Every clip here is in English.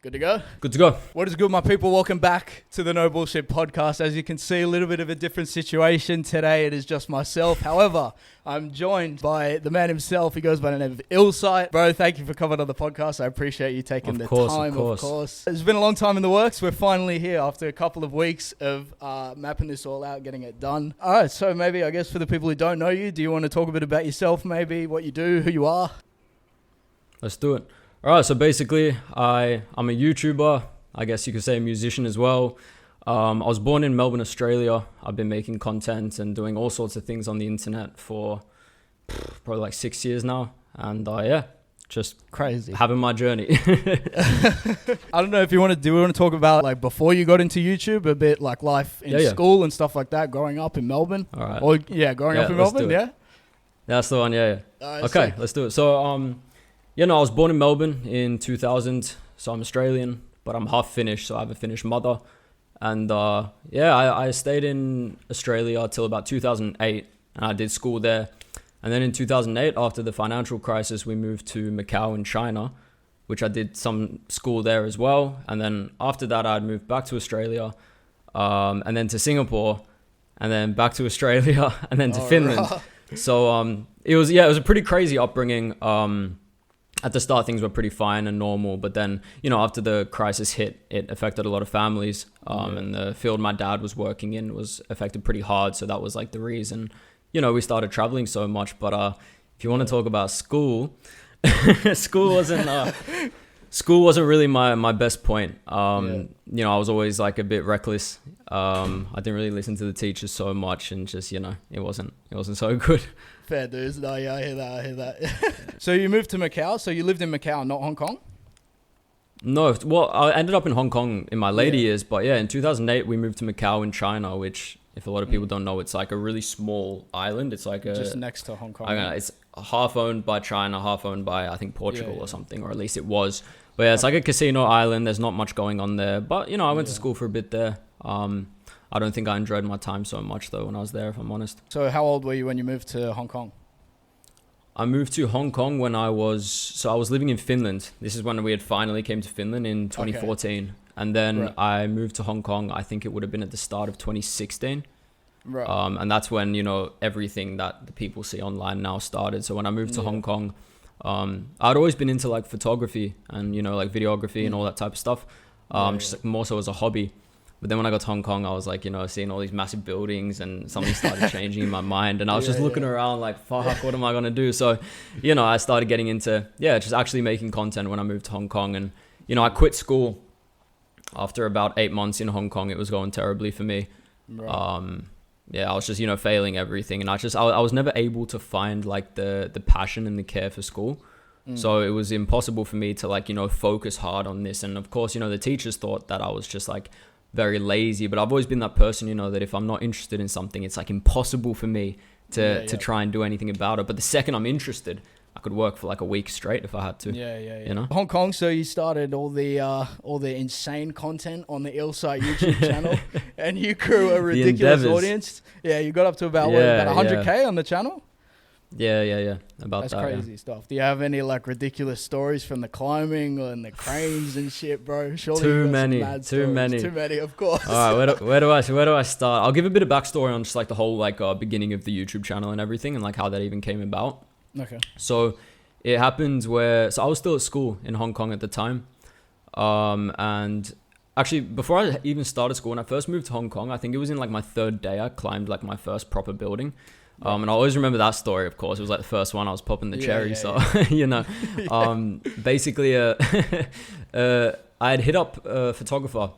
Good to go? Good to go. What is good, my people? Welcome back to the No Bullshit Podcast. As you can see, a little bit of a different situation today. It is just myself. However, I'm joined by the man himself. He goes by the name of ILLSIGHT. Bro, thank you for coming on the podcast. I appreciate you taking the time, of course. It's been a long time in the works. We're finally here after a couple of weeks of mapping this all out, getting it done. All right, so maybe, I guess, for the people who don't know you, do you want to talk a bit about yourself, maybe, what you do, who you are? Let's do it. All right, so basically, I'm a YouTuber. I guess you could say a musician as well. I was born in Melbourne, Australia. I've been making content and doing all sorts of things on the internet for probably like 6 years now. And just crazy having my journey. I don't know if you want to talk about like before you got into YouTube, a bit like life in school and stuff like that, growing up in Melbourne. All right. Or growing up in Melbourne, yeah? That's the one, yeah. Okay, let's do it. So, I was born in Melbourne in 2000, so I'm Australian, but I'm half Finnish, so I have a Finnish mother. And I stayed in Australia till about 2008, and I did school there. And then in 2008, after the financial crisis, we moved to Macau in China, which I did some school there as well. And then after that, I'd moved back to Australia, and then to Singapore, and then back to Australia, and then to Finland. Right. So it was a pretty crazy upbringing. At the start, things were pretty fine and normal, but then, after the crisis hit, it affected a lot of families, and the field my dad was working in was affected pretty hard, so that was like the reason, we started traveling so much. But if you want to talk about school, school wasn't really my best point. I was always like a bit reckless. I didn't really listen to the teachers so much, and just, it wasn't so good. Fair dues. No, yeah, I hear that. So you moved to Macau. So you lived in Macau, not Hong Kong? No, well, I ended up in Hong Kong in my later years. But in 2008, we moved to Macau in China, which, if a lot of people don't know, it's like a really small island. It's like just next to Hong Kong. I don't know, it's half owned by China, half owned by, I think, Portugal or something, or at least it was. But it's like a casino island. There's not much going on there. But, I went to school for a bit there. I don't think I enjoyed my time so much, though, when I was there, if I'm honest. So how old were you when you moved to Hong Kong? I moved to Hong Kong when I was living in Finland. This is when we had finally came to Finland in 2014. Okay. And then I moved to Hong Kong, I think it would have been at the start of 2016. Right. And that's when, everything that the people see online now started. So when I moved to Hong Kong, I'd always been into like photography and, like videography and all that type of stuff. Just like more so as a hobby. But then when I got to Hong Kong, I was like, seeing all these massive buildings, and something started changing in my mind. And I was just looking around like, fuck, what am I going to do? So, I started getting into, just actually making content when I moved to Hong Kong. And, I quit school after about 8 months in Hong Kong. It was going terribly for me. Right. I was just, failing everything. And I was never able to find like the passion and the care for school. So it was impossible for me to like, focus hard on this. And of course, the teachers thought that I was just like very lazy, but I've always been that person, that if I'm not interested in something, it's like impossible for me to try and do anything about it. But the second I'm interested, I could work for like a week straight if I had to. Hong Kong, so you started all the insane content on the ILLSIGHT YouTube channel, and you grew a ridiculous audience. Yeah, you got up to about 100K on the channel. Yeah. That's crazy stuff. Do you have any like ridiculous stories from the climbing and the cranes and shit, bro? Surely too many, of course. All right, where do I start? I'll give a bit of backstory on just like the whole like beginning of the YouTube channel and everything, and like how that even came about. Okay. So it happened so I was still at school in Hong Kong at the time, and actually before I even started school, when I first moved to Hong Kong, I think it was in like my third day, I climbed like my first proper building. And I always remember that story, of course. It was like the first one I was popping the cherry. Basically, I had hit up a photographer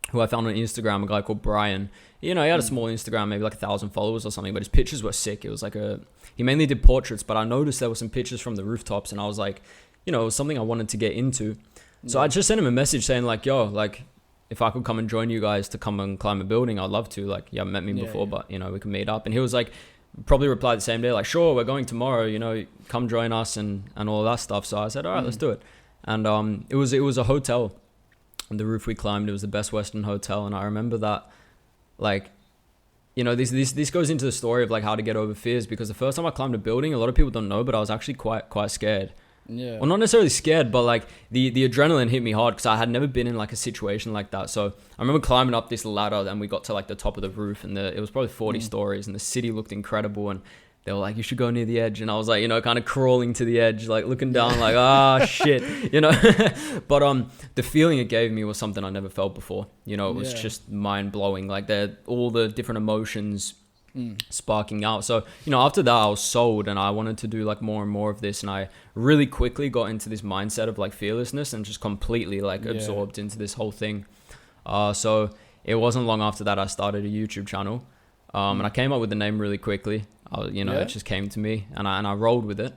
who I found on Instagram, a guy called Brian. He had a small Instagram, maybe like 1,000 followers or something, but his pictures were sick. It was like he mainly did portraits, but I noticed there were some pictures from the rooftops, and I was like, it was something I wanted to get into. So I just sent him a message saying like, yo, like, if I could come and join you guys to come and climb a building, I'd love to. Like, you haven't met me before, but, we can meet up. And he was like, probably replied the same day, like, sure, we're going tomorrow, come join us and all that stuff. So I said, all right, let's do it. And it was a hotel, and the roof we climbed, it was the Best Western Hotel. And I remember that, like, this goes into the story of like how to get over fears, because the first time I climbed a building, a lot of people don't know, but I was actually quite scared. Yeah. Well, not necessarily scared, but like the adrenaline hit me hard because I had never been in like a situation like that. So I remember climbing up this ladder and we got to like the top of the roof and it was probably 40 stories and the city looked incredible and they were like, you should go near the edge. And I was like, you know, kind of crawling to the edge, like looking down like, shit, you know. But the feeling it gave me was something I never felt before. You know, it was just mind blowing. Like all the different emotions sparking out. So, you know, after that I was sold and I wanted to do like more and more of this, and I really quickly got into this mindset of like fearlessness and just completely like absorbed into this whole thing. So it wasn't long after that I started a YouTube channel, and I came up with the name really quickly. It just came to me and I rolled with it.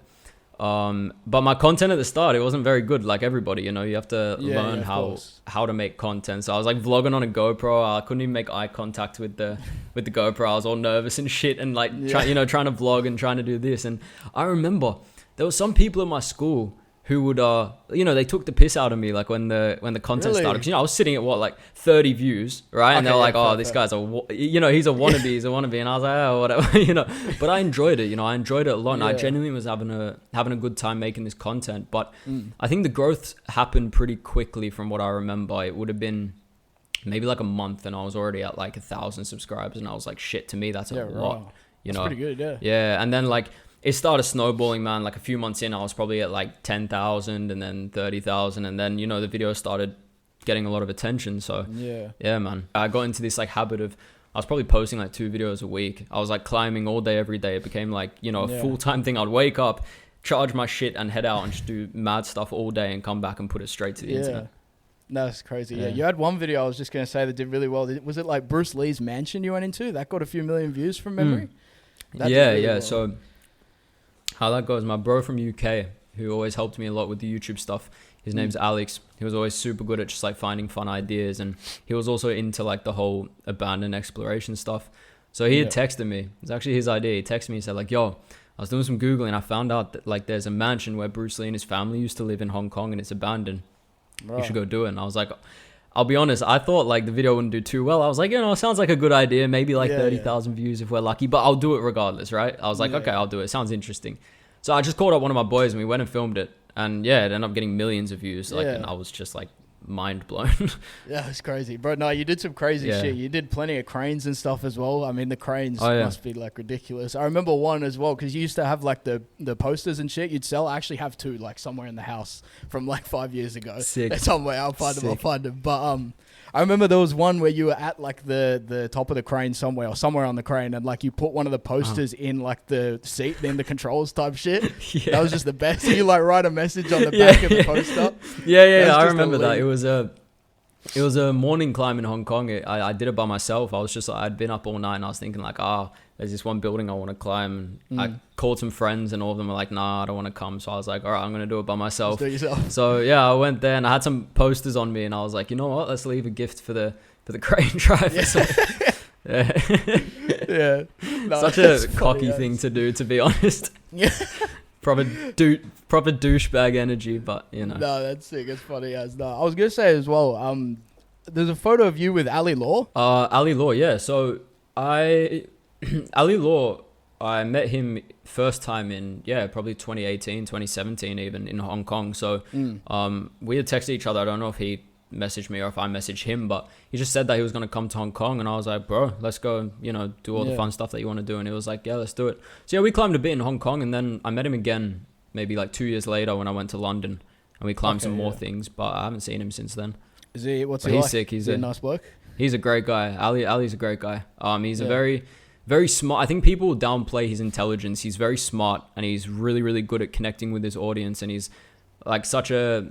But my content at the start, it wasn't very good. Like everybody, you know, you have to learn how to make content. So I was like vlogging on a GoPro. I couldn't even make eye contact with the GoPro. I was all nervous and shit and like trying to vlog and trying to do this. And I remember there were some people in my school who would, they took the piss out of me, like when the content started. 'Cause, you know, I was sitting at 30 views, right? And they're like, this guy's he's a wannabe. And I was like, oh, whatever, you know. But I enjoyed it, you know. I enjoyed it a lot, and I genuinely was having a good time making this content. But I think the growth happened pretty quickly from what I remember. It would have been maybe like a month, and I was already at like 1,000 subscribers, and I was like, shit, to me that's a lot, you know. That's pretty good, Yeah, and then like it started snowballing, man. Like a few months in, I was probably at like 10,000 and then 30,000. And then, you know, the video started getting a lot of attention. So yeah, man. I got into this like habit of, I was probably posting like 2 videos a week. I was like climbing all day, every day. It became like, you know, a full-time thing. I'd wake up, charge my shit and head out and just do mad stuff all day and come back and put it straight to the internet. No, that's crazy. Yeah, you had one video I was just going to say that did really well. Was it like Bruce Lee's mansion you went into? That got a few million views from memory? Well. So how that goes, my bro from UK, who always helped me a lot with the YouTube stuff, his name's Alex. He was always super good at just like finding fun ideas, and he was also into like the whole abandoned exploration stuff. So he had texted me. It's actually his idea. He texted me and said like, yo, I was doing some Googling. I found out that like there's a mansion where Bruce Lee and his family used to live in Hong Kong and it's abandoned. You should go do it. And I was like, I'll be honest, I thought like the video wouldn't do too well. I was like, you know, it sounds like a good idea. Maybe like 30,000 views if we're lucky, but I'll do it regardless, right? I was like, okay, I'll do it. Sounds interesting. So I just called up one of my boys and we went and filmed it. And yeah, it ended up getting millions of views. Like, and I was just like mind blown. Yeah, it's crazy, bro. No, you did some crazy shit. You did plenty of cranes and stuff as well. I mean, the cranes must be like ridiculous. I remember one as well, because you used to have like the posters and shit you'd sell. I actually have 2 like somewhere in the house from like 5 years ago. Sick. Somewhere I'll find them. But I remember there was one where you were at like the top of the crane somewhere on the crane, and like you put one of the posters in like the seat, in the controls type shit. That was just the best. You like write a message on the back of the poster. I remember that. It was a morning climb in Hong Kong. I did it by myself. I was just like, I'd been up all night and I was thinking like, there's this one building I want to climb. I called some friends and all of them were like, nah, I don't want to come. So I was like, all right, I'm going to do it by myself. Just do it yourself. So yeah, I went there and I had some posters on me and I was like, you know what? Let's leave a gift for the crane driver. Yeah. No, such a cocky thing to do, to be honest. Yeah. proper douchebag energy, but you know. No, that's sick. It's funny as no. I was gonna say as well. There's a photo of you with Ali Law. Ali Law, yeah. So Ali Law, I met him first time in probably 2018, 2017, even in Hong Kong. So we had texted each other. I don't know if he messaged me or if I messaged him, but he just said that he was going to come to Hong Kong, and I was like, bro, let's go, you know, do all the fun stuff that you want to do. And he was like, yeah, let's do it. So yeah, we climbed a bit in Hong Kong, and then I met him again maybe like 2 years later when I went to London, and we climbed some more things, but I haven't seen him since then. Is he, what's but he he's like? Sick. He's a nice bloke. He's a great guy. Ali's a great guy. He's a very, very smart. I think people downplay his intelligence. He's very smart, and he's really, really good at connecting with his audience, and he's like such a,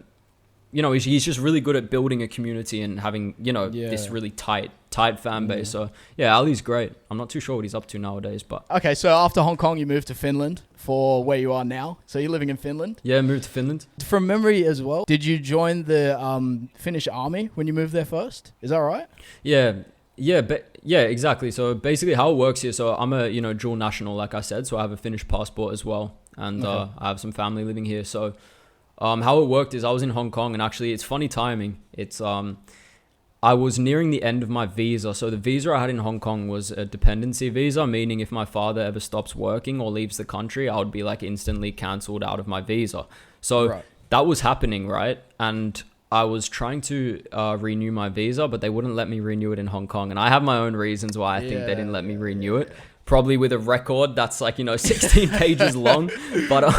you know, he's just really good at building a community and having, you know, this really tight fan base. So yeah, Ali's great. I'm not too sure what he's up to nowadays, but okay. So after Hong Kong, you moved to Finland for where you are now. So you're living in Finland. Yeah, moved to Finland. From memory as well, did you join the Finnish army when you moved there first? Is that right? Yeah, exactly. So basically, how it works here. So I'm a dual national, like I said. So I have a Finnish passport as well, and I have some family living here. So how it worked is I was in Hong Kong, and actually it's funny timing. It's I was nearing the end of my visa. So the visa I had in Hong Kong was a dependency visa, meaning if my father ever stops working or leaves the country, I would be like instantly cancelled out of my visa. So that was happening, right? And I was trying to renew my visa, but they wouldn't let me renew it in Hong Kong. And I have my own reasons why I think they didn't let me renew it. Probably with a record that's like, 16 pages long. But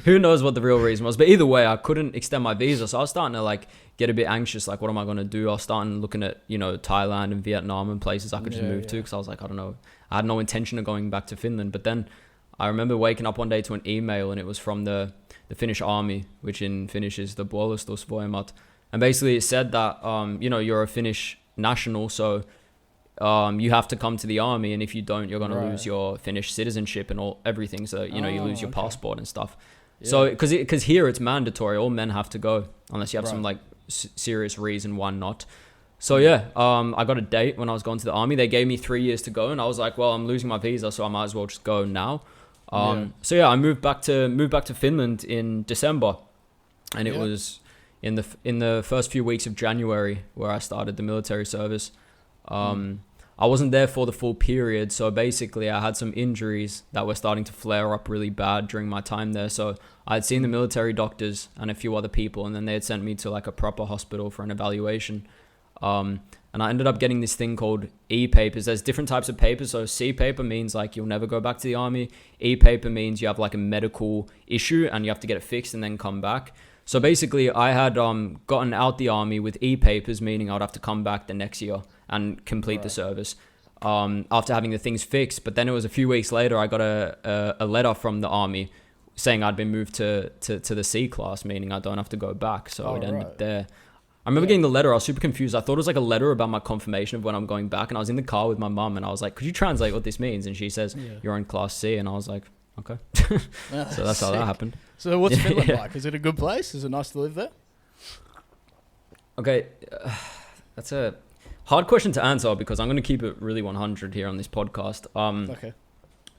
who knows what the real reason was. But either way, I couldn't extend my visa. So I was starting to like get a bit anxious. Like, what am I going to do? I was starting looking at, Thailand and Vietnam and places I could just move to. Because I was like, I don't know. I had no intention of going back to Finland. But then I remember waking up one day to an email, and it was from the Finnish army, which in Finnish is the puolustusvoimat. And basically it said that, you're a Finnish national, so you have to come to the army, and if you don't, you're going to lose your Finnish citizenship and everything. So, you lose your passport and stuff. Yeah. So, because here it's mandatory, all men have to go, unless you have some like serious reason why not. So I got a date when I was going to the army. They gave me 3 years to go, and I was like, well, I'm losing my visa, so I might as well just go now. I moved back to Finland in December, and it was in the first few weeks of January where I started the military service. I wasn't there for the full period, so basically I had some injuries that were starting to flare up really bad during my time there. So I had seen the military doctors and a few other people, and then they had sent me to like a proper hospital for an evaluation. And I ended up getting this thing called E-papers. There's different types of papers. So C-paper means like you'll never go back to the army. E-paper means you have like a medical issue and you have to get it fixed and then come back. So basically I had gotten out the army with E-papers, meaning I would have to come back the next year and complete the service after having the things fixed. But then it was a few weeks later, I got a letter from the army saying I'd been moved to the C class, meaning I don't have to go back. So it ended there. I remember getting the letter. I was super confused. I thought it was like a letter about my confirmation of when I'm going back. And I was in the car with my mum and I was like, could you translate what this means? And she says, you're in class C. And I was like, okay. So that's how that happened. So what's Finland like? Is it a good place? Is it nice to live there? Okay. That's a hard question to answer because I'm going to keep it really 100 here on this podcast.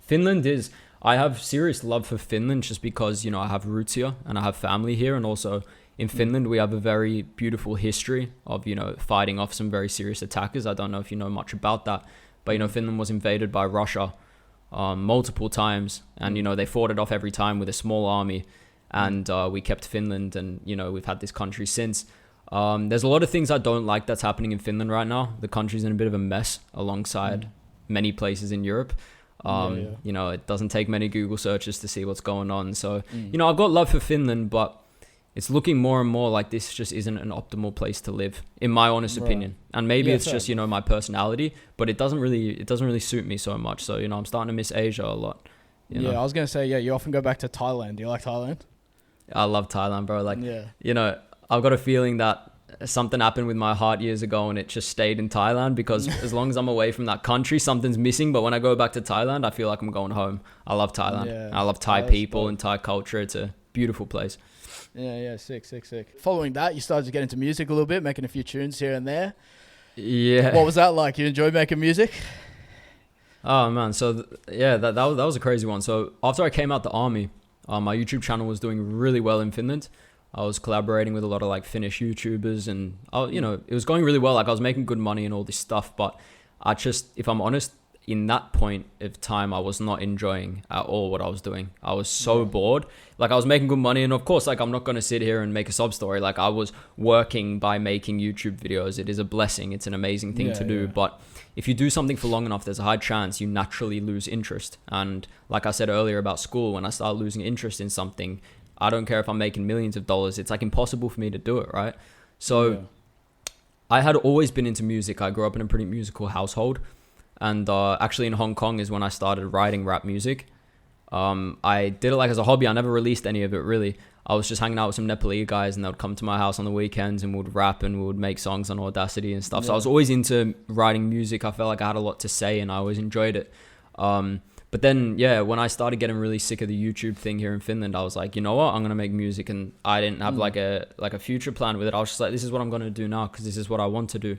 Finland is, I have serious love for Finland just because, I have roots here and I have family here. And also in Finland, we have a very beautiful history of, fighting off some very serious attackers. I don't know if you know much about that, but, Finland was invaded by Russia multiple times. And, they fought it off every time with a small army. And we kept Finland and, we've had this country since. There's a lot of things I don't like that's happening in Finland right now. The country's in a bit of a mess alongside many places in Europe. It doesn't take many Google searches to see what's going on. So, I've got love for Finland, but it's looking more and more like this just isn't an optimal place to live, in my honest opinion. And maybe it's just, my personality, but it doesn't really suit me so much. So, I'm starting to miss Asia a lot. I was going to say, you often go back to Thailand. Do you like Thailand? I love Thailand, bro. I've got a feeling that something happened with my heart years ago and it just stayed in Thailand because as long as I'm away from that country, something's missing. But when I go back to Thailand, I feel like I'm going home. I love Thailand. Yeah, I love Thai people and Thai culture. It's a beautiful place. Yeah, sick. Following that, you started to get into music a little bit, making a few tunes here and there. Yeah. What was that like? You enjoy making music? Oh, man. So, that was a crazy one. So after I came out the army, my YouTube channel was doing really well in Finland. I was collaborating with a lot of like Finnish YouTubers and, it was going really well. Like I was making good money and all this stuff, but if I'm honest, in that point of time, I was not enjoying at all what I was doing. I was so bored. Like I was making good money and of course, like I'm not going to sit here and make a sob story. Like I was working by making YouTube videos. It is a blessing. It's an amazing thing to do. But if you do something for long enough, there's a high chance you naturally lose interest. And like I said earlier about school, when I started losing interest in something, I don't care if I'm making millions of dollars. It's like impossible for me to do it, right? So I had always been into music. I grew up in a pretty musical household. And actually in Hong Kong is when I started writing rap music. I did it like as a hobby. I never released any of it really. I was just hanging out with some Nepalese guys and they would come to my house on the weekends and we would rap and we would make songs on Audacity and stuff. So I was always into writing music. I felt like I had a lot to say and I always enjoyed it. But then, when I started getting really sick of the YouTube thing here in Finland, I was like, you know what, I'm going to make music. And I didn't have like a future plan with it. I was just like, this is what I'm going to do now because this is what I want to do.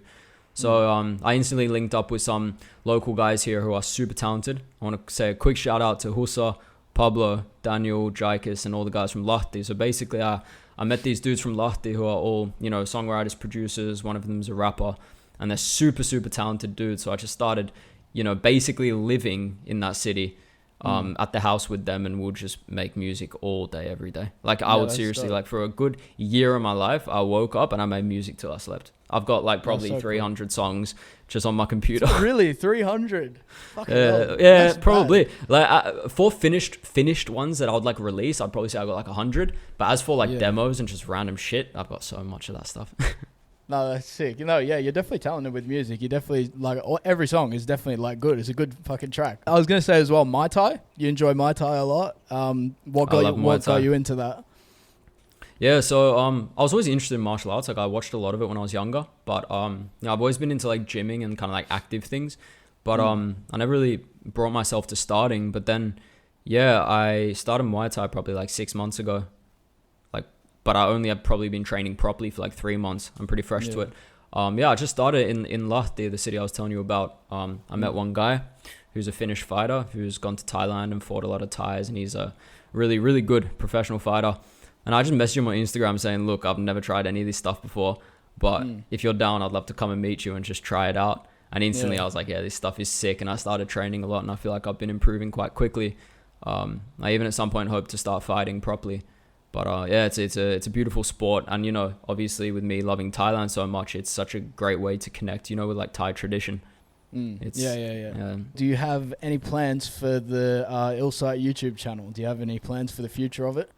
So I instantly linked up with some local guys here who are super talented. I want to say a quick shout out to Husa, Pablo, Daniel, Jaikas, and all the guys from Lahti. So basically, I met these dudes from Lahti who are all, songwriters, producers. One of them's a rapper. and they're super, super talented dudes. So I just started, basically living in that city at the house with them, and we'll just make music all day, every day. Like I would seriously, like for a good year of my life, I woke up and I made music till I slept. I've got like probably 300 songs just on my computer. Really? 300? Yeah, probably. Bad. Like for finished ones that I would like release, I'd probably say I got like 100. But as for like demos and just random shit, I've got so much of that stuff. No, that's sick. You're definitely talented with music. You definitely, like, every song is definitely, like, good. It's a good fucking track. I was going to say as well, Muay Thai. You enjoy Muay Thai a lot. What got you into that? Yeah, so I was always interested in martial arts. Like, I watched a lot of it when I was younger. But I've always been into, like, gymming and kind of, like, active things. But I never really brought myself to starting. But then, I started Muay Thai probably, like, 6 months ago. But I only have probably been training properly for like 3 months. I'm pretty fresh to it. I just started in Lahti, the city I was telling you about. I met one guy who's a Finnish fighter who's gone to Thailand and fought a lot of Thais, and he's a really, really good professional fighter. And I just messaged him on Instagram saying, look, I've never tried any of this stuff before, but if you're down, I'd love to come and meet you and just try it out. And instantly I was like, yeah, this stuff is sick. And I started training a lot, and I feel like I've been improving quite quickly. I even at some point hope to start fighting properly. But it's a beautiful sport, and obviously with me loving Thailand so much, it's such a great way to connect, with like Thai tradition. Do you have any plans for the ILLSIGHT YouTube channel? Do you have any plans for the future of it?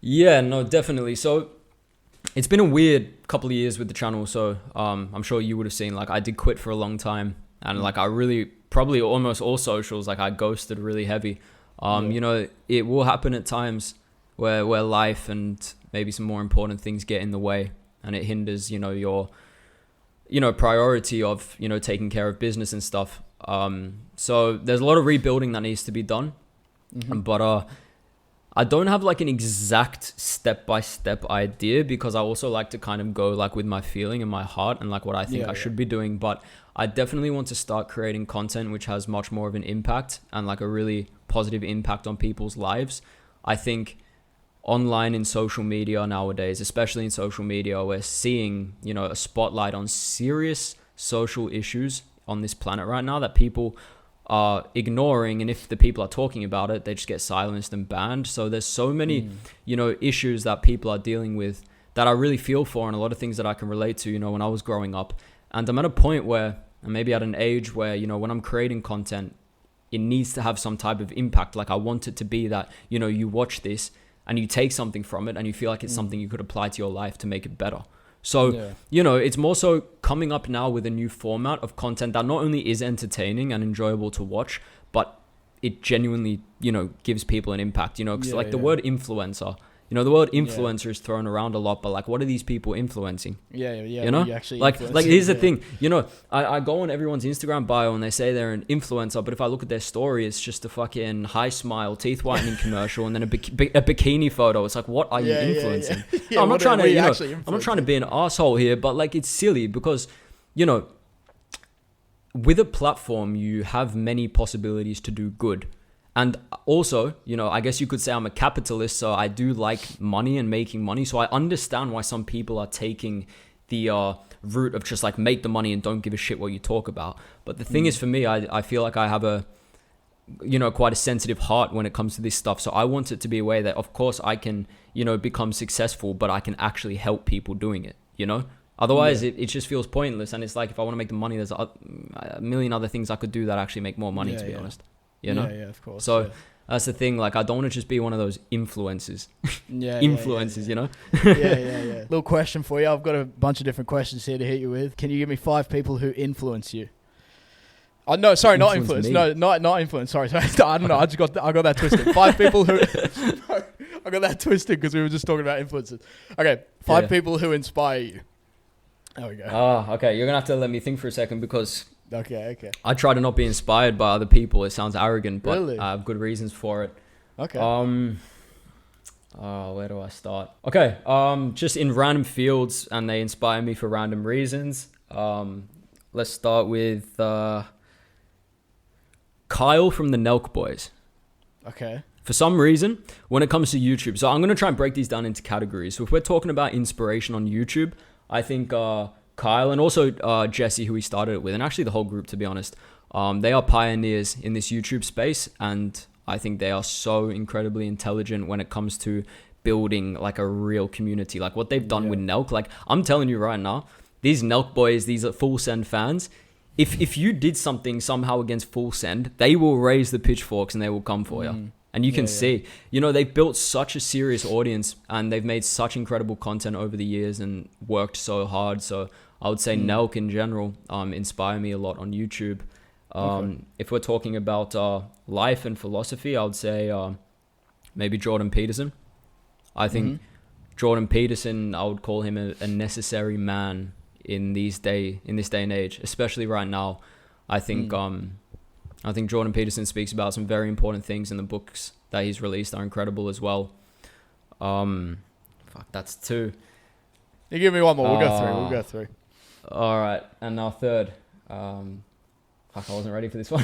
Yeah, no, definitely. So it's been a weird couple of years with the channel. So I'm sure you would have seen, like, I did quit for a long time, and like I really probably almost all socials, like I ghosted really heavy. It will happen at times where life and maybe some more important things get in the way, and it hinders, your, priority of, taking care of business and stuff. So there's a lot of rebuilding that needs to be done. But I don't have like an exact step-by-step idea, because I also like to kind of go like with my feeling and my heart and like what I think I should be doing. But I definitely want to start creating content which has much more of an impact and like a really positive impact on people's lives. I think online in social media nowadays, especially in social media, we're seeing, a spotlight on serious social issues on this planet right now that people are ignoring. And if the people are talking about it, they just get silenced and banned. So there's so many, issues that people are dealing with that I really feel for, and a lot of things that I can relate to, when I was growing up. And I'm at a point where, and maybe at an age where, when I'm creating content, it needs to have some type of impact. Like I want it to be that, you watch this and you take something from it and you feel like it's something you could apply to your life to make it better. So, it's more so coming up now with a new format of content that not only is entertaining and enjoyable to watch, but it genuinely, gives people an impact, because the word influencer, the word influencer is thrown around a lot, but like, what are these people influencing? Like here's the thing, I go on everyone's Instagram bio and they say they're an influencer, but if I look at their story, it's just a fucking high smile, teeth whitening commercial, and then a bikini photo. It's like, what are you influencing? I'm not trying to, I'm not trying to be an asshole here, but like, it's silly because, with a platform, you have many possibilities to do good. And also, I guess you could say I'm a capitalist, so I do like money and making money. So I understand why some people are taking the route of just like make the money and don't give a shit what you talk about. But the thing is, for me, I feel like I have a, quite a sensitive heart when it comes to this stuff. So I want it to be a way that, of course, I can, become successful, but I can actually help people doing it, Otherwise, it just feels pointless. And it's like, if I want to make the money, there's a million other things I could do that actually make more money, to be honest. Yeah, of course. So that's the thing. Like, I don't want to just be one of those influencers. Influencers, Little question for you. I've got a bunch of different questions here to hit you with. Can you give me 5 people who influence you? Oh no, sorry, not influence. No, not influence. Sorry. I don't know. I got that twisted. 5 people who. I got that twisted because we were just talking about influences. Okay, 5 people who inspire you. There we go. Oh, okay. You're gonna have to let me think for a second because. Okay. I try to not be inspired by other people. It sounds arrogant, but really? I have good reasons for it. Okay. Where do I start? Okay. Just in random fields, and they inspire me for random reasons. Let's start with Kyle from the Nelk Boys. Okay. For some reason, when it comes to YouTube, so I'm going to try and break these down into categories. So if we're talking about inspiration on YouTube, I think Kyle and also Jesse, who we started it with, and actually the whole group, to be honest. They are pioneers in this YouTube space, and I think they are so incredibly intelligent when it comes to building like a real community. Like what they've done with Nelk. Like I'm telling you right now, these Nelk boys, these are Full Send fans. If you did something somehow against Full Send, they will raise the pitchforks and they will come for you. And you can see, you know, they've built such a serious audience and they've made such incredible content over the years and worked so hard. So I would say Nelk in general inspire me a lot on YouTube. If we're talking about life and philosophy, I would say maybe Jordan Peterson. I think Jordan Peterson, I would call him a necessary man in this day and age, especially right now. I think Jordan Peterson speaks about some very important things, and the books that he's released are incredible as well. That's two. You give me one more. We'll go through. All right, and our third. I wasn't ready for this one.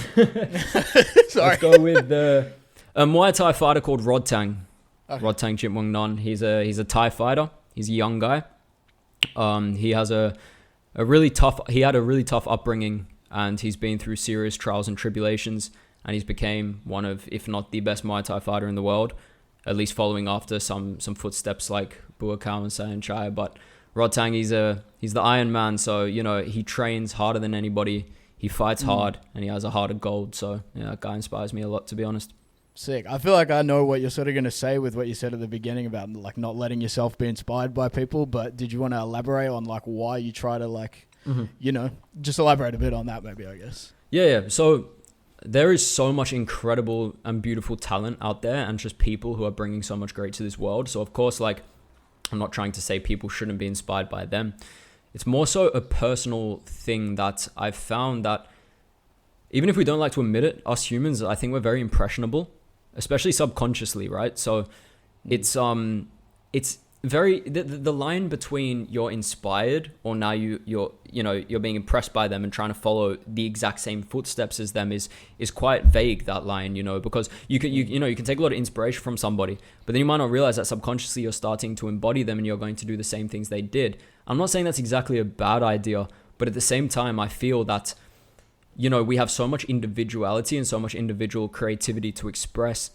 Sorry. Let's go with a Muay Thai fighter called Rodtang. Okay. Rodtang Chitwang Nun. He's a Thai fighter. He's a young guy. He has a really tough upbringing, and he's been through serious trials and tribulations, and he's became one of, if not the best Muay Thai fighter in the world, at least following after some footsteps like Buakaw and Sayan Chai. But Rodtang, he's the Iron Man, so you know he trains harder than anybody. He fights hard, and he has a heart of gold. So yeah, that guy inspires me a lot, to be honest. Sick. I feel like I know what you're sort of going to say with what you said at the beginning about like not letting yourself be inspired by people. But did you want to elaborate on like why you try to like, you know, just elaborate a bit on that maybe, I guess. Yeah. So there is so much incredible and beautiful talent out there, and just people who are bringing so much great to this world. So of course, like, I'm not trying to say people shouldn't be inspired by them. It's more so a personal thing that I've found that even if we don't like to admit it, us humans, I think we're very impressionable, especially subconsciously, right? So it's very, the line between you're inspired or now you're being impressed by them and trying to follow the exact same footsteps as them is quite vague, that line, you know, because you can take a lot of inspiration from somebody, but then you might not realize that subconsciously you're starting to embody them and you're going to do the same things they did. I'm not saying that's exactly a bad idea, but at the same time, I feel that, you know, we have so much individuality and so much individual creativity to express.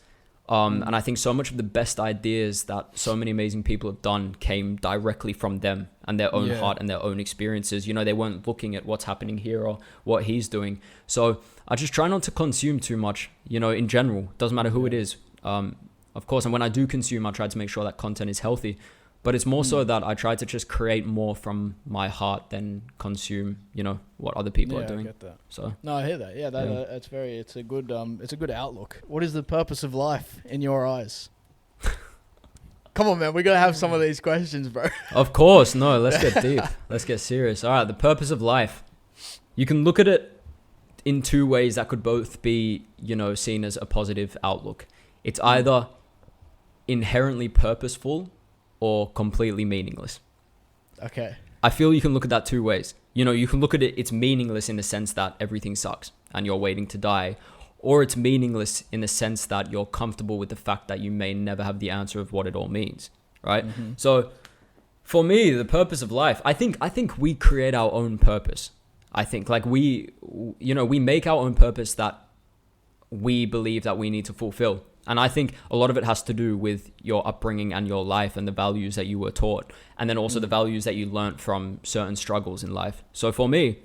And I think so much of the best ideas that so many amazing people have done came directly from them and their own heart and their own experiences. You know, they weren't looking at what's happening here or what he's doing. So I just try not to consume too much, you know, in general. Doesn't matter who it is. Of course, and when I do consume, I try to make sure that content is healthy. But it's more so that I try to just create more from my heart than consume, you know, what other people are doing. I get that. So no, I hear that. Yeah, it's a good outlook. What is the purpose of life in your eyes? Come on, man, we gotta have some of these questions, bro. Of course, no. Let's get deep. Let's get serious. All right, the purpose of life. You can look at it in two ways that could both be, you know, seen as a positive outlook. It's either inherently purposeful or completely meaningless. Okay. I feel you can look at that two ways. You know, you can look at it, it's meaningless in the sense that everything sucks and you're waiting to die. Or it's meaningless in the sense that you're comfortable with the fact that you may never have the answer of what it all means, right? So for me, the purpose of life, I think we create our own purpose. I think like we make our own purpose that we believe that we need to fulfill. And I think a lot of it has to do with your upbringing and your life and the values that you were taught. And then also the values that you learned from certain struggles in life. So for me,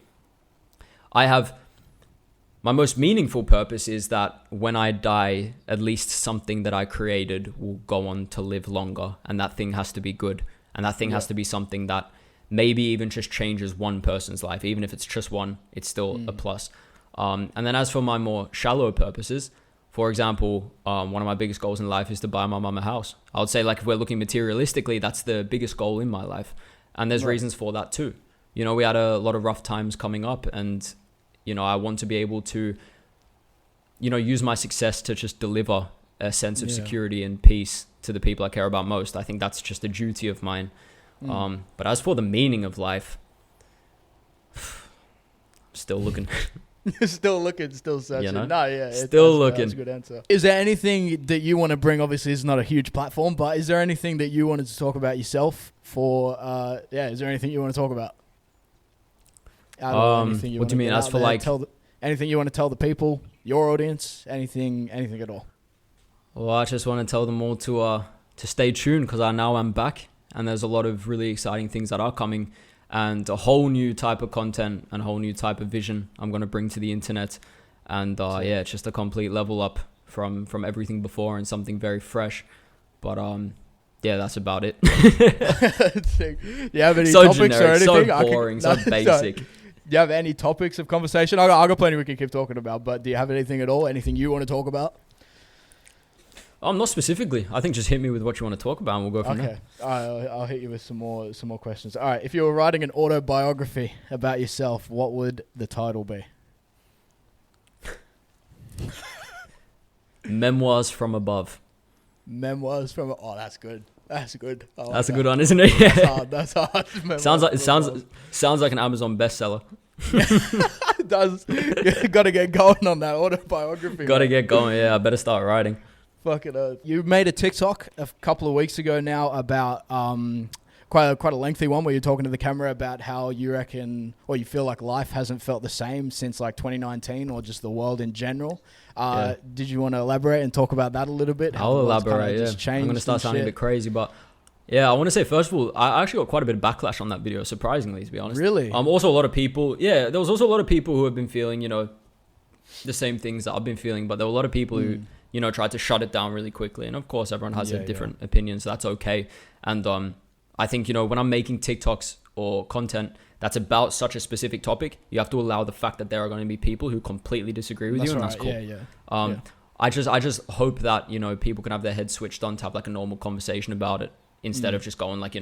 my most meaningful purpose is that when I die, at least something that I created will go on to live longer. And that thing has to be good. And that thing has to be something that maybe even just changes one person's life. Even if it's just one, it's still a plus. And then as for my more shallow purposes, for example, one of my biggest goals in life is to buy my mum a house. I would say, like, if we're looking materialistically, that's the biggest goal in my life. And there's reasons for that too. You know, we had a lot of rough times coming up, and, you know, I want to be able to, you know, use my success to just deliver a sense of security and peace to the people I care about most. I think that's just a duty of mine. But as for the meaning of life, still looking. Still looking, still searching. You know? No, yeah. Still looking. That's a good answer. Is there anything that you want to bring? Obviously, it's not a huge platform, but is there anything that you wanted to talk about yourself for, is there anything you want to talk about? Anything what do you mean? As for like, anything you want to tell the people, your audience, anything at all? Well, I just want to tell them all to stay tuned, because I now am back, and there's a lot of really exciting things that are coming, and a whole new type of content and a whole new type of vision I'm going to bring to the internet. And it's just a complete level up from everything before, and something very fresh. But that's about it. Do you have any so topics generic, or anything? so boring, so basic. Do you have any topics of conversation? I got plenty we can keep talking about, but do you have anything at all? Anything you want to talk about? Not specifically. I think just hit me with what you want to talk about, and we'll go from there. I'll hit you with some more questions. All right. If you were writing an autobiography about yourself, what would the title be? Memoirs from above. Memoirs from... Oh, that's good. That's good. That's a good one, isn't it? Yeah. That's hard. Sounds like an Amazon bestseller. It does. You got to get going on that autobiography. Got to get going. Yeah, I better start writing. Fucking earth. You made a TikTok a couple of weeks ago now about quite a lengthy one, where you're talking to the camera about how you reckon, or you feel like life hasn't felt the same since like 2019, or just the world in general. Did you want to elaborate and talk about that a little bit? I'll elaborate. Yeah, I'm going to start sounding a bit crazy, but yeah, I want to say, first of all, I actually got quite a bit of backlash on that video, surprisingly, to be honest. Really? Also a lot of people. Yeah, there was also a lot of people who have been feeling, the same things that I've been feeling, but there were a lot of people who, tried to shut it down really quickly. And of course, everyone has a different opinion, so that's okay. And I think, when I'm making TikToks or content that's about such a specific topic, you have to allow the fact that there are going to be people who completely disagree with you, and that's cool. I just hope that, people can have their heads switched on to have like a normal conversation about it, instead of just going like,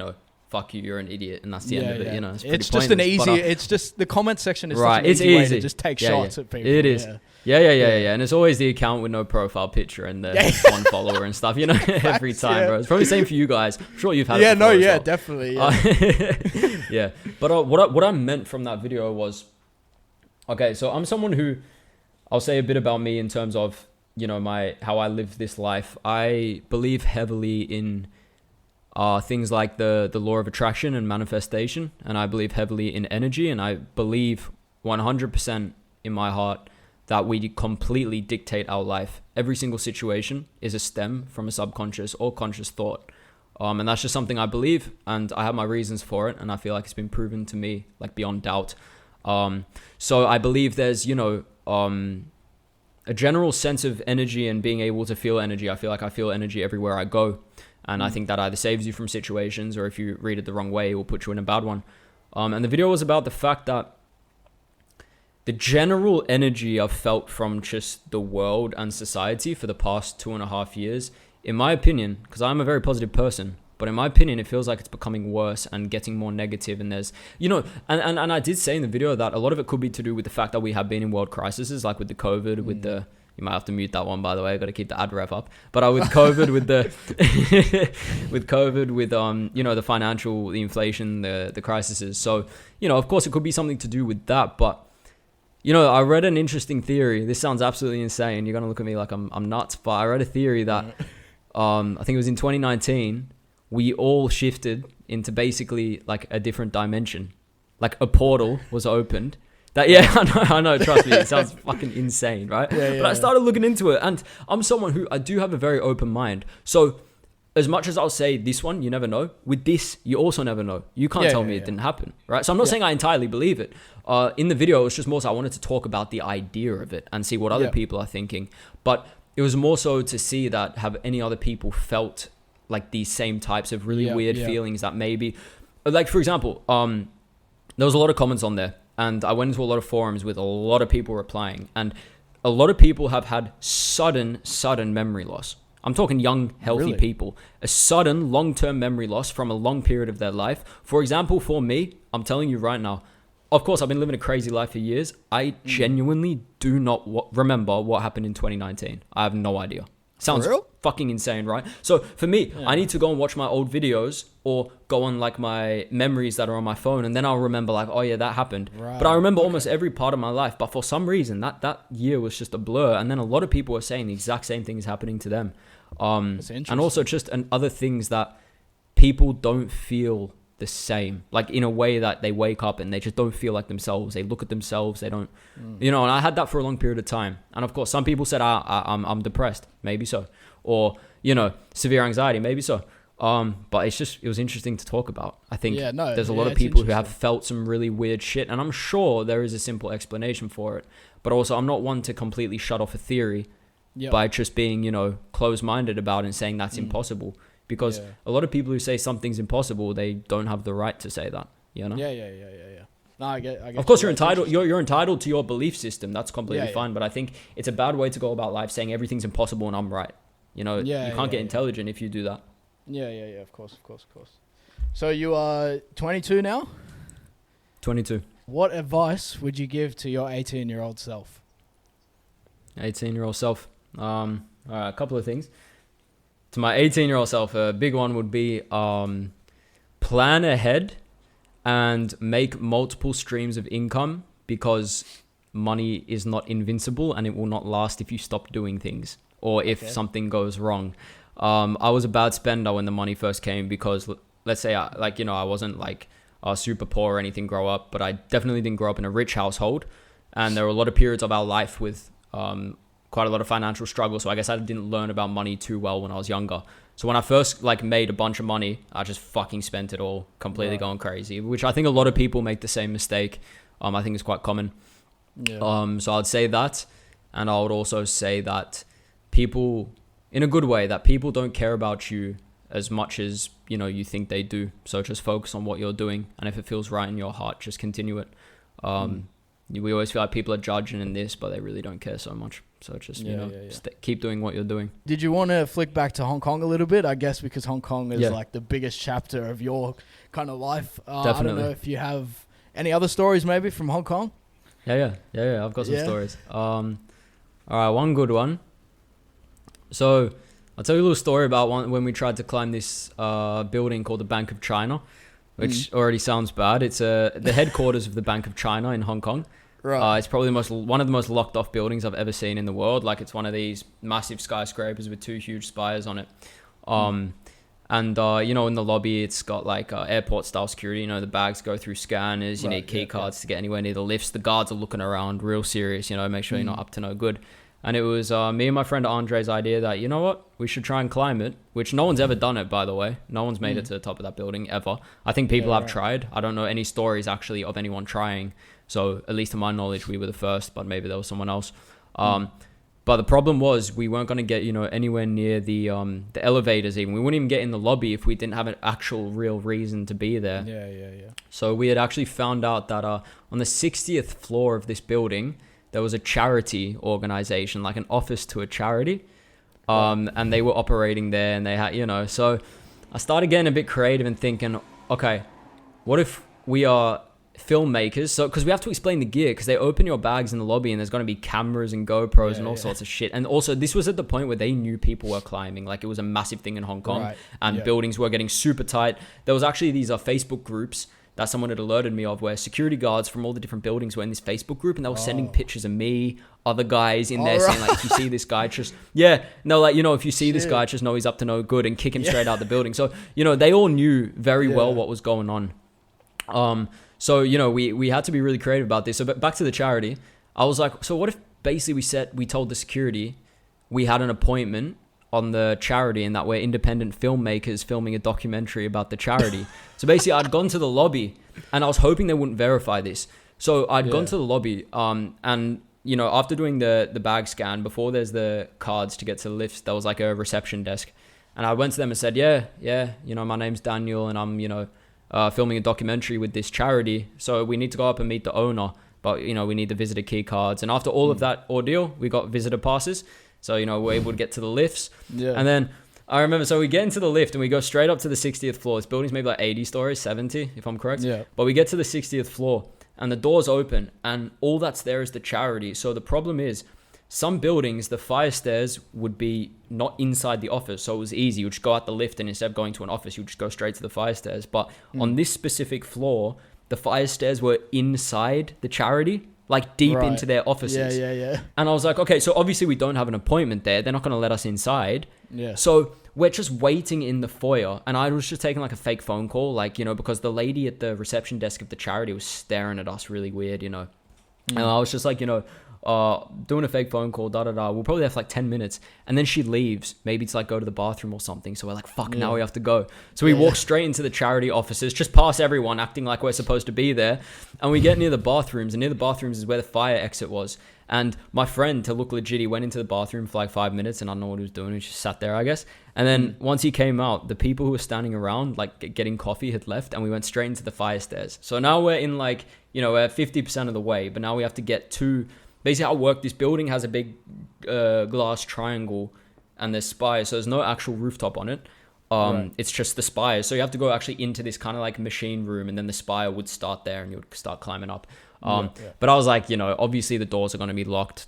fuck you, you're an idiot, and that's the end of it. It's just an easy. It's just the comment section is right. Such an it's easy easy way to just take shots at people. It is. Yeah. And it's always the account with no profile picture and the one follower and stuff. Every time, bro. It's probably the same for you guys. I'm sure you've had. Yeah. It before as well. Definitely. Yeah. But what I meant from that video was, okay. So I'm someone who, I'll say a bit about me in terms of how I live this life. I believe heavily in things like the law of attraction and manifestation, and I believe heavily in energy, and I believe 100% in my heart that we completely dictate our life. Every single situation is a stem from a subconscious or conscious thought, and that's just something I believe, and I have my reasons for it, and I feel like it's been proven to me like beyond doubt. So I believe there's a general sense of energy and being able to feel energy. I feel like I feel energy everywhere I go. And I think that either saves you from situations, or if you read it the wrong way, it will put you in a bad one. And the video was about the fact that the general energy I've felt from just the world and society for the past 2.5 years, in my opinion, because I'm a very positive person, but in my opinion, it feels like it's becoming worse and getting more negative. And there's, and I did say in the video that a lot of it could be to do with the fact that we have been in world crises, like with the COVID, with the... You might have to mute that one, by the way. I've got to keep the ad rev up. But with COVID, with the the financial, the inflation, the crises. So, of course, it could be something to do with that. But, I read an interesting theory. This sounds absolutely insane. You're going to look at me like I'm nuts. But I read a theory that I think it was in 2019, we all shifted into basically like a different dimension. Like a portal was opened. I know, trust me, it sounds fucking insane, right? But I started looking into it, and I'm someone who, I do have a very open mind. So as much as I'll say this one, you never know, with this, you also never know. You can't tell me it didn't happen, right? So I'm not saying I entirely believe it. In the video, it was just more so I wanted to talk about the idea of it and see what other people are thinking. But it was more so to see that have any other people felt like these same types of really weird feelings that maybe, like for example, there was a lot of comments on there. And I went into a lot of forums with a lot of people replying. And a lot of people have had sudden memory loss. I'm talking young, healthy people. A sudden, long-term memory loss from a long period of their life. For example, for me, I'm telling you right now, of course, I've been living a crazy life for years. I genuinely do not remember what happened in 2019. I have no idea. Sounds fucking insane, right? So for me, I need to go and watch my old videos or go on like my memories that are on my phone, and then I'll remember like, oh yeah, that happened. Right. But I remember almost every part of my life. But for some reason, that year was just a blur. And then a lot of people were saying the exact same thing is happening to them. And also just other things that people don't feel the same, like in a way that they wake up and they just don't feel like themselves. They look at themselves, they don't, you know, and I had that for a long period of time. And of course, some people said, I'm depressed, maybe so. Or, you know, severe anxiety, maybe so. But it was interesting to talk about. I think there's a lot of people who have felt some really weird shit, and I'm sure there is a simple explanation for it. But also, I'm not one to completely shut off a theory by just being, you know, closed-minded about it and saying that's impossible. Because a lot of people who say something's impossible, they don't have the right to say that, you know? Yeah. No, I get of course, you're entitled. You're entitled to your belief system. That's completely fine. But I think it's a bad way to go about life, saying everything's impossible and I'm right. You know, you can't get intelligent if you do that. Yeah. Of course. So you are 22 now? 22. What advice would you give to your 18-year-old self? 18-year-old self. All right, a couple of things. To my 18-year-old self, a big one would be plan ahead and make multiple streams of income, because money is not invincible and it will not last if you stop doing things or if something goes wrong. I was a bad spender when the money first came, because let's say I wasn't like super poor or anything grow up, but I definitely didn't grow up in a rich household. And there were a lot of periods of our life with quite a lot of financial struggle. So I guess I didn't learn about money too well when I was younger. So when I first like made a bunch of money, I just fucking spent it all, completely going crazy, which I think a lot of people make the same mistake. I think it's quite common. So I'd say that. And I would also say that people, in a good way, that people don't care about you as much as, you know, you think they do. So just focus on what you're doing. And if it feels right in your heart, just continue it. We always feel like people are judging in this, but they really don't care so much. So just, keep doing what you're doing. Did you want to flick back to Hong Kong a little bit? I guess because Hong Kong is like the biggest chapter of your kind of life. Definitely. I don't know if you have any other stories maybe from Hong Kong? Yeah. I've got some stories. All right, one good one. So I'll tell you a little story about when we tried to climb this building called the Bank of China, which already sounds bad. It's the headquarters of the Bank of China in Hong Kong. Right. It's probably one of the most locked off buildings I've ever seen in the world. Like, it's one of these massive skyscrapers with 2 huge spires on it. And you know, in the lobby, it's got like airport style security. You know, the bags go through scanners. You need key cards to get anywhere near the lifts. The guards are looking around real serious, you know, make sure you're not up to no good. And it was me and my friend Andre's idea that, you know what, we should try and climb it, which no one's ever done it, by the way. No one's made it to the top of that building ever. I think people have tried. I don't know any stories actually of anyone trying. So at least to my knowledge, we were the first, but maybe there was someone else. But the problem was we weren't going to get, you know, anywhere near the elevators even. We wouldn't even get in the lobby if we didn't have an actual real reason to be there. Yeah. So we had actually found out that on the 60th floor of this building, there was a charity organization, like an office to a charity. And they were operating there, and they had, you know, so I started getting a bit creative and thinking, okay, what if we are filmmakers? So, because we have to explain the gear, because they open your bags in the lobby and there's going to be cameras and GoPros and all sorts of shit. And also, this was at the point where they knew people were climbing. Like, it was a massive thing in Hong Kong, and buildings were getting super tight. There was actually these Facebook groups that someone had alerted me of, where security guards from all the different buildings were in this Facebook group, and they were sending pictures of me, other guys in there, saying like, if you see this guy, just like, you know, if you see this guy, just know he's up to no good, and kick him straight out the building. So, you know, they all knew very well what was going on. So, you know, we had to be really creative about this. So, but back to the charity, I was like, so what if basically we told the security we had an appointment on the charity, and that we're independent filmmakers filming a documentary about the charity. So basically, I'd gone to the lobby, and I was hoping they wouldn't verify this. So I'd gone to the lobby, and, you know, after doing the bag scan, before there's the cards to get to the lifts, there was like a reception desk. And I went to them and said, you know, my name's Daniel, and I'm, you know, filming a documentary with this charity. So we need to go up and meet the owner, but, you know, we need the visitor key cards. And after all of that ordeal, we got visitor passes. So, you know, we're able to get to the lifts. And then I remember, so we get into the lift and we go straight up to the 60th floor. This building's maybe like 80 stories, 70, if I'm correct. But we get to the 60th floor and the doors open, and all that's there is the charity. So the problem is, some buildings, the fire stairs would be not inside the office. So it was easy. You would just go out the lift, and instead of going to an office, you would just go straight to the fire stairs. But on this specific floor, the fire stairs were inside the charity, like deep into their offices. And I was like, okay, so obviously we don't have an appointment there. They're not going to let us inside. So we're just waiting in the foyer, and I was just taking like a fake phone call, like, you know, because the lady at the reception desk of the charity was staring at us really weird, you know. And I was just like, you know, doing a fake phone call, we'll probably have like 10 minutes, and then she leaves, maybe to like go to the bathroom or something. So we're like, fuck, now we have to go. So we walk straight into the charity offices, just past everyone, acting like we're supposed to be there. And we get near the bathrooms, and near the bathrooms is where the fire exit was. And my friend, to look legit, he went into the bathroom for like 5 minutes, and I don't know what he was doing. He just sat there, I guess. And then once he came out, the people who were standing around, like getting coffee, had left, and we went straight into the fire stairs. So now we're in like, you know, we're 50% of the way, but now we have to get to, basically how it worked, this building has a big glass triangle, and there's spires, so there's no actual rooftop on it. It's just the spires. So you have to go actually into this kind of like machine room, and then the spire would start there, and you would start climbing up. But I was like, you know, obviously the doors are going to be locked,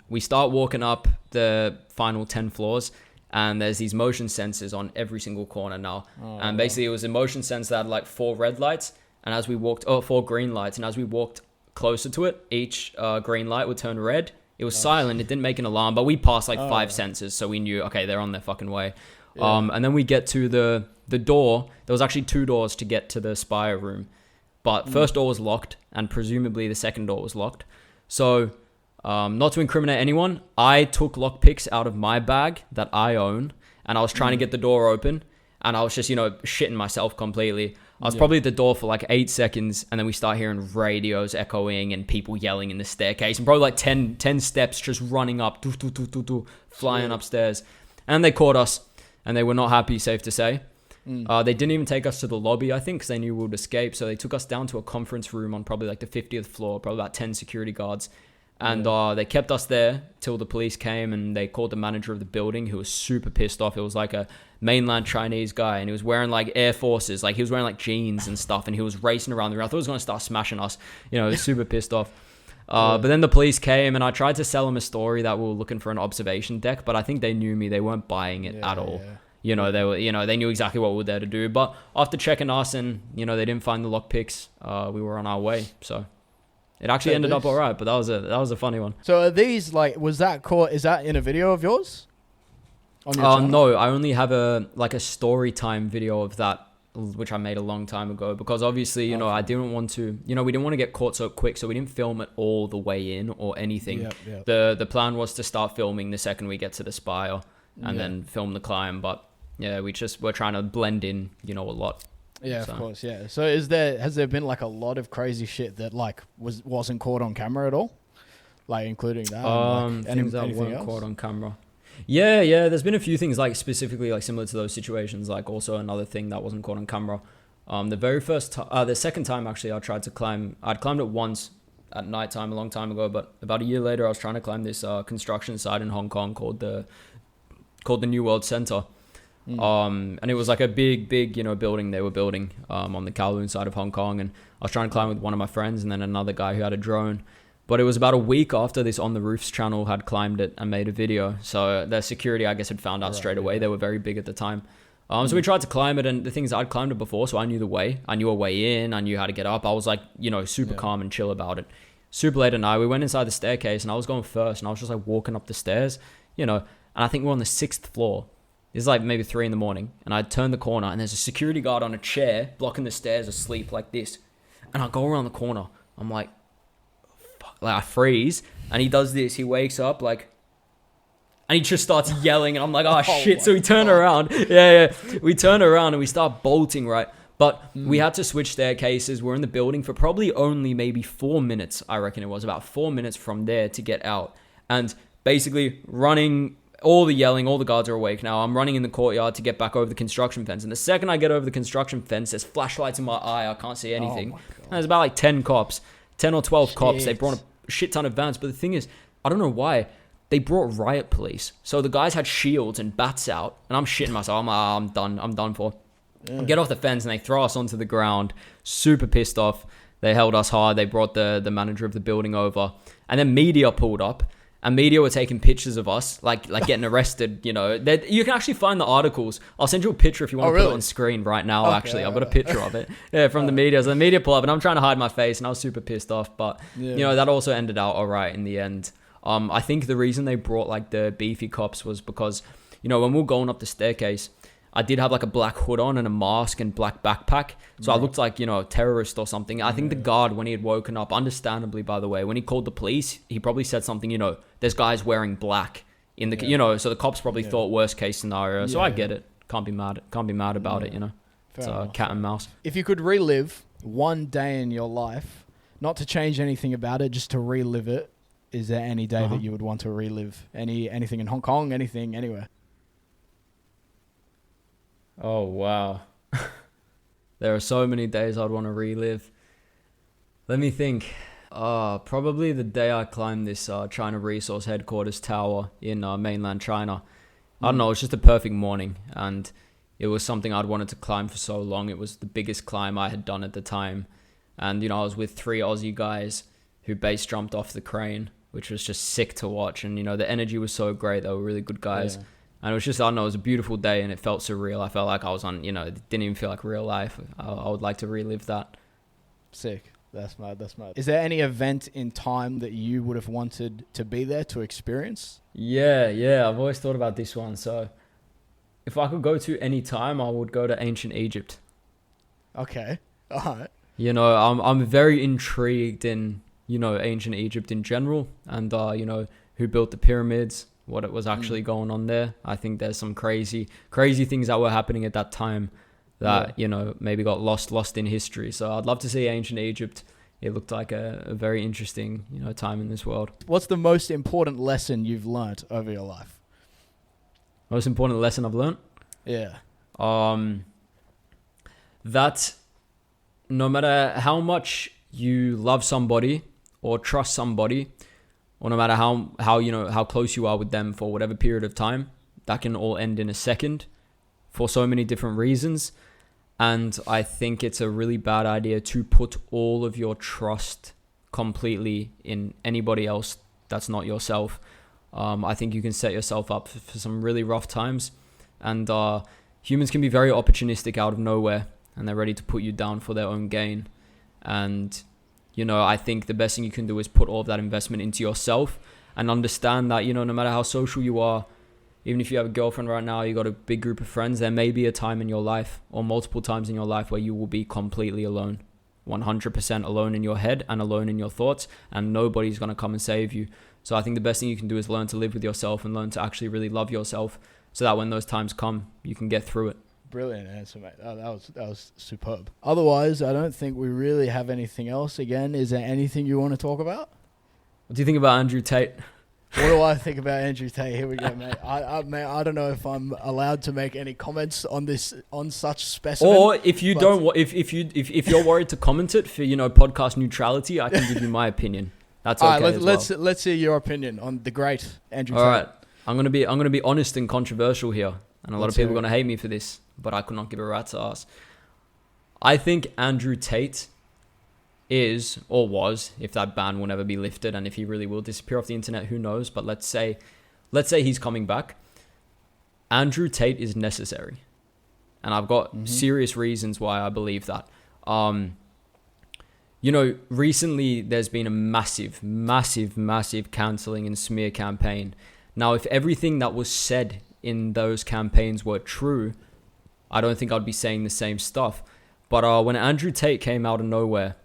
we start walking up the final 10 floors, and there's these motion sensors on every single corner now. And basically it was a motion sensor that had like 4 red lights, and as we walked, 4 green lights, and as we walked closer to it, each green light would turn red. It was silent, it didn't make an alarm, but we passed like 5 sensors, so we knew, okay, they're on their fucking way. And then we get to the door. There was actually 2 doors to get to the spire room, but first door was locked, and presumably the second door was locked. So not to incriminate anyone, I took lockpicks out of my bag that I own, and I was trying to get the door open, and I was just, you know, shitting myself completely. I was probably at the door for like 8 seconds, and then we start hearing radios echoing and people yelling in the staircase, and probably like 10 steps just running up, flying upstairs. And they caught us, and they were not happy, safe to say. They didn't even take us to the lobby, I think, because they knew we would escape. So they took us down to a conference room on probably like the 50th floor, probably about 10 security guards. And they kept us there till the police came, and they called the manager of the building, who was super pissed off. It was like a mainland Chinese guy, and he was wearing like Air Forces, like he was wearing like jeans and stuff, and he was racing around the room. I thought he was going to start smashing us, you know, he was super pissed off. But then the police came, and I tried to sell them a story that we were looking for an observation deck, but I think they knew me. They weren't buying it at all. You know, they were, you know, they knew exactly what we were there to do. But after checking us, and, you know, they didn't find the lockpicks, we were on our way. So it actually ended up all right, but that was a funny one. So are these like, was that caught, is that in a video of yours? No, I only have a story time video of that, which I made a long time ago, because obviously, you know, I didn't want to, you know, we didn't want to get caught so quick, so we didn't film it all the way in or anything. The plan was to start filming the second we get to the spire, and then film the climb. But yeah, we're trying to blend in, you know, a lot. Yeah, so. Of course, yeah. So has there been like a lot of crazy shit that like wasn't caught on camera at all? Like including that? Things that weren't caught on camera. Yeah, there's been a few things like specifically like similar to those situations, like also another thing that wasn't caught on camera. The second time actually I tried to climb, I'd climbed it once at nighttime a long time ago, but about a year later I was trying to climb this construction site in Hong Kong called the New World Center. And it was like a big, you know, building they were building on the Kowloon side of Hong Kong, and I was trying to climb with one of my friends and then another guy who had a drone. But it was about a week after this On the Roofs channel had climbed it and made a video. So the security, I guess, had found out straight away. They were very big at the time. So we tried to climb it, and the things I'd climbed it before, so I knew the way. I knew a way in. I knew how to get up. I was like, you know, super calm and chill about it. Super late at night, we went inside the staircase, and I was going first, and I was just like walking up the stairs, you know, and I think we're on the 6th floor. It's like maybe 3 a.m, and I turned the corner, and there's a security guard on a chair blocking the stairs asleep like this. And I go around the corner. I'm like, I freeze, and he does this. He wakes up like, and he just starts yelling, and I'm like, oh shit. So we turn around. We turn around and we start bolting, right? But we had to switch staircases. We're in the building for probably only maybe 4 minutes. I reckon it was about 4 minutes from there to get out. And basically running, all the yelling, all the guards are awake now. I'm running in the courtyard to get back over the construction fence. And the second I get over the construction fence, there's flashlights in my eye. I can't see anything. And there's about like 10 cops. 10 or 12 cops. They brought a shit ton of vans. But the thing is, I don't know why, they brought riot police. So the guys had shields and bats out. And I'm shitting myself. I'm done. I'm done for. Get off the fence, and they throw us onto the ground. Super pissed off. They held us hard. They brought the manager of the building over. And then media pulled up. And media were taking pictures of us, like getting arrested, you know. You can actually find the articles. I'll send you a picture if you want to put it on screen right now, actually. I've got a picture of it from the media. So the media pull up, and I'm trying to hide my face, and I was super pissed off. But, you know, that also ended out all right in the end. I think the reason they brought like the beefy cops was because, you know, when we were going up the staircase, I did have like a black hood on and a mask and black backpack. So I looked like, you know, a terrorist or something. I think the guard, when he had woken up, understandably, by the way, when he called the police, he probably said something, you know, there's guys wearing black in the, you know, so the cops probably thought worst case scenario. So I get it. Can't be mad about it, you know. It's a cat and mouse. If you could relive one day in your life, not to change anything about it, just to relive it, is there any day that you would want to relive? Anything in Hong Kong, anything, anywhere? Oh, wow. There are so many days I'd want to relive. Let me think. Probably the day I climbed this China Resource Headquarters tower in mainland China. I don't know, it's just a perfect morning. And it was something I'd wanted to climb for so long. It was the biggest climb I had done at the time. And, you know, I was with 3 Aussie guys who base jumped off the crane, which was just sick to watch. And, you know, the energy was so great. They were really good guys. Yeah. And it was just, I don't know, it was a beautiful day and it felt surreal. I felt like I was on, you know, it didn't even feel like real life. I would like to relive that. Sick. That's mad. Is there any event in time that you would have wanted to be there to experience? Yeah. I've always thought about this one. So if I could go to any time, I would go to ancient Egypt. Okay. All right. You know, I'm very intrigued in, you know, ancient Egypt in general and, you know, who built the pyramids, what it was actually going on there. I think there's some crazy things that were happening at that time that, you know, maybe got lost in history. So I'd love to see ancient Egypt. It looked like a very interesting, you know, time in this world. What's the most important lesson you've learnt over your life? Most important lesson I've learnt? Yeah. That no matter how much you love somebody or trust somebody, or no matter how you know how close you are with them for whatever period of time, that can all end in a second for so many different reasons. And I think it's a really bad idea to put all of your trust completely in anybody else that's not yourself. I think you can set yourself up for some really rough times. And humans can be very opportunistic out of nowhere, and they're ready to put you down for their own gain. And you know, I think the best thing you can do is put all of that investment into yourself and understand that, you know, no matter how social you are, even if you have a girlfriend right now, you got a big group of friends, there may be a time in your life or multiple times in your life where you will be completely alone, 100% alone in your head and alone in your thoughts, and nobody's going to come and save you. So I think the best thing you can do is learn to live with yourself and learn to actually really love yourself so that when those times come, you can get through it. Brilliant answer, mate. That was superb. Otherwise, I don't think we really have anything else. Again, is there anything you want to talk about? What do you think about Andrew Tate? What do I think about Andrew Tate? Here we go, mate. I don't know if I'm allowed to make any comments on such specimen. Or if you if you're worried to comment it for, you know, podcast neutrality, I can give you my opinion. That's okay. All right, let's hear your opinion on the great Andrew Tate. All right, I'm gonna be honest and controversial here, and a lot of people are gonna hate me for this, but I could not give a rat's ass. I think Andrew Tate is, or was, if that ban will never be lifted, and if he really will disappear off the internet, who knows? But let's say he's coming back. Andrew Tate is necessary, and I've got serious reasons why I believe that. You know, recently there's been a massive cancelling and smear campaign. Now, if everything that was said in those campaigns were true, I don't think I'd be saying the same stuff. But when Andrew Tate came out of nowhere,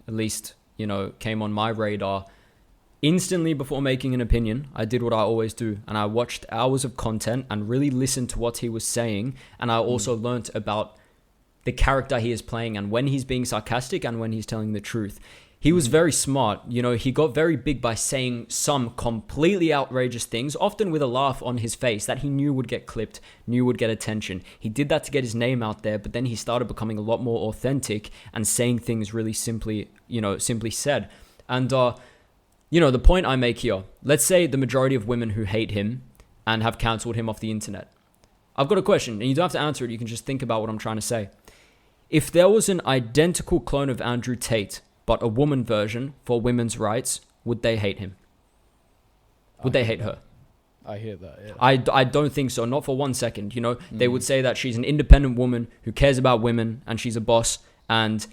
at least, you know, came on my radar, instantly before making an opinion, I did what I always do. And I watched hours of content and really listened to what he was saying. And I also learnt about the character he is playing and when he's being sarcastic and when he's telling the truth. He was very smart. You know, he got very big by saying some completely outrageous things, often with a laugh on his face that he knew would get clipped, knew would get attention. He did that to get his name out there, but then he started becoming a lot more authentic and saying things really simply said. And, you know, the point I make here, let's say the majority of women who hate him and have cancelled him off the internet. I've got a question, and you don't have to answer it. You can just think about what I'm trying to say. If there was an identical clone of Andrew Tate, but a woman version for women's rights, would they hate him? Would they hate her? I hear that, yeah. I don't think so, not for 1 second. You know, they would say that she's an independent woman who cares about women and she's a boss and,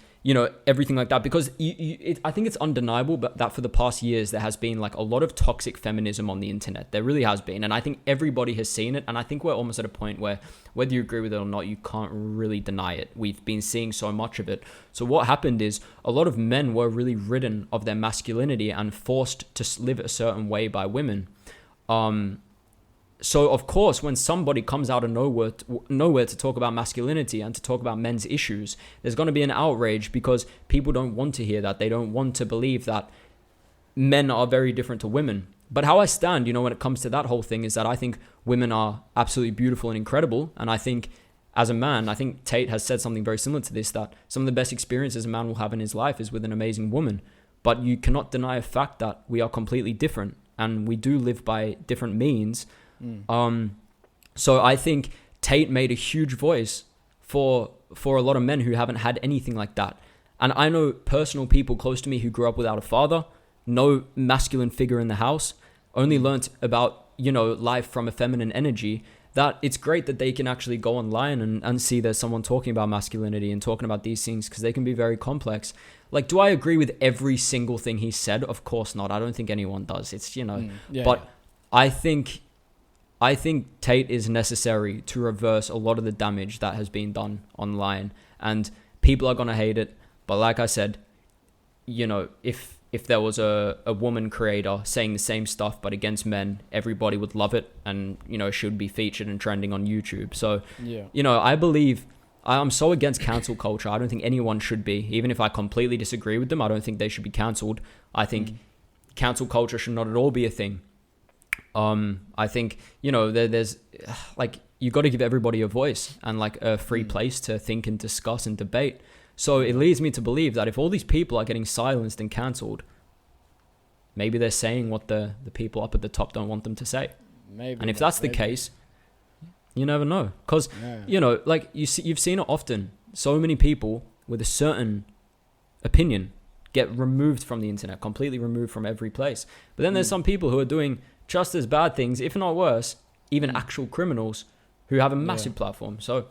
everything like that, because I think it's undeniable that for the past years there has been like a lot of toxic feminism on the internet. There really has been, and I think everybody has seen it, and I think we're almost at a point where whether you agree with it or not, you can't really deny it. We've been seeing so much of it. So what happened is a lot of men were really ridden of their masculinity and forced to live a certain way by women. So of course, when somebody comes out of nowhere to talk about masculinity and to talk about men's issues, there's going to be an outrage, because people don't want to hear that. They don't want to believe that men are very different to women. But how I stand, when it comes to that whole thing, is that I think women are absolutely beautiful and incredible. And I think as a man, I think Tate has said something very similar to this, that some of the best experiences a man will have in his life is with an amazing woman. But you cannot deny a fact that we are completely different, and we do live by different means. So I think Tate made a huge voice for a lot of men who haven't had anything like that. And I know personal people close to me who grew up without a father, no masculine figure in the house, only learnt about, life from a feminine energy, that it's great that they can actually go online and see there's someone talking about masculinity and talking about these things, because they can be very complex. Like, do I agree with every single thing he said? Of course not. I don't think anyone does. It's, but I think Tate is necessary to reverse a lot of the damage that has been done online, and people are going to hate it. But like I said, if there was a woman creator saying the same stuff but against men, everybody would love it, and should be featured and trending on YouTube. So I believe, I'm so against cancel culture. I don't think anyone should be. Even if I completely disagree with them, I don't think they should be cancelled. I think cancel culture should not at all be a thing. I think, there's like, you got to give everybody a voice and like a free place to think and discuss and debate. So it leads me to believe that if all these people are getting silenced and cancelled, maybe they're saying what the people up at the top don't want them to say. Maybe. And if that's the case, you never know. Because, like you've seen it often. So many people with a certain opinion get removed from the internet, completely removed from every place. But then there's some people who are doing just as bad things, if not worse, even actual criminals who have a massive platform. So,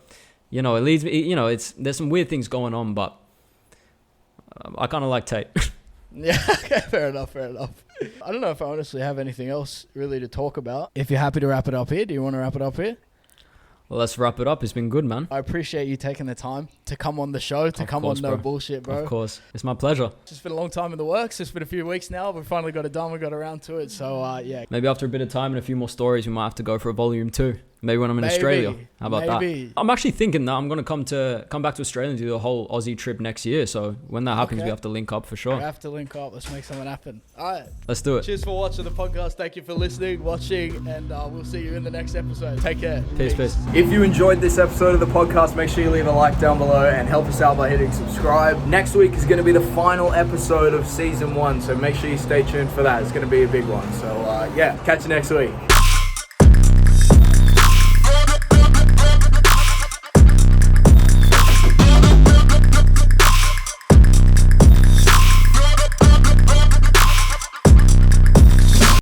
it leads me, there's some weird things going on, but I kind of like Tate. Yeah, okay, fair enough. I don't know if I honestly have anything else really to talk about. If you're happy to wrap it up here, do you want to wrap it up here? Well, let's wrap it up. It's been good, man. I appreciate you taking the time to come on the show, on No Bullshit, bro. Of course. It's my pleasure. It's just been a long time in the works. It's been a few weeks now. We finally got it done. We got around to it. So, yeah. Maybe after a bit of time and a few more stories, we might have to go for a volume 2. Maybe when I'm in Australia. How about that? I'm actually thinking that I'm going to come back to Australia and do the whole Aussie trip next year. So when that happens, we have to link up for sure. We have to link up. Let's make something happen. All right. Let's do it. Cheers for watching the podcast. Thank you for listening, watching, and we'll see you in the next episode. Take care. Peace. If you enjoyed this episode of the podcast, make sure you leave a like down below and help us out by hitting subscribe. Next week is going to be the final episode of season 1. So make sure you stay tuned for that. It's going to be a big one. So, catch you next week.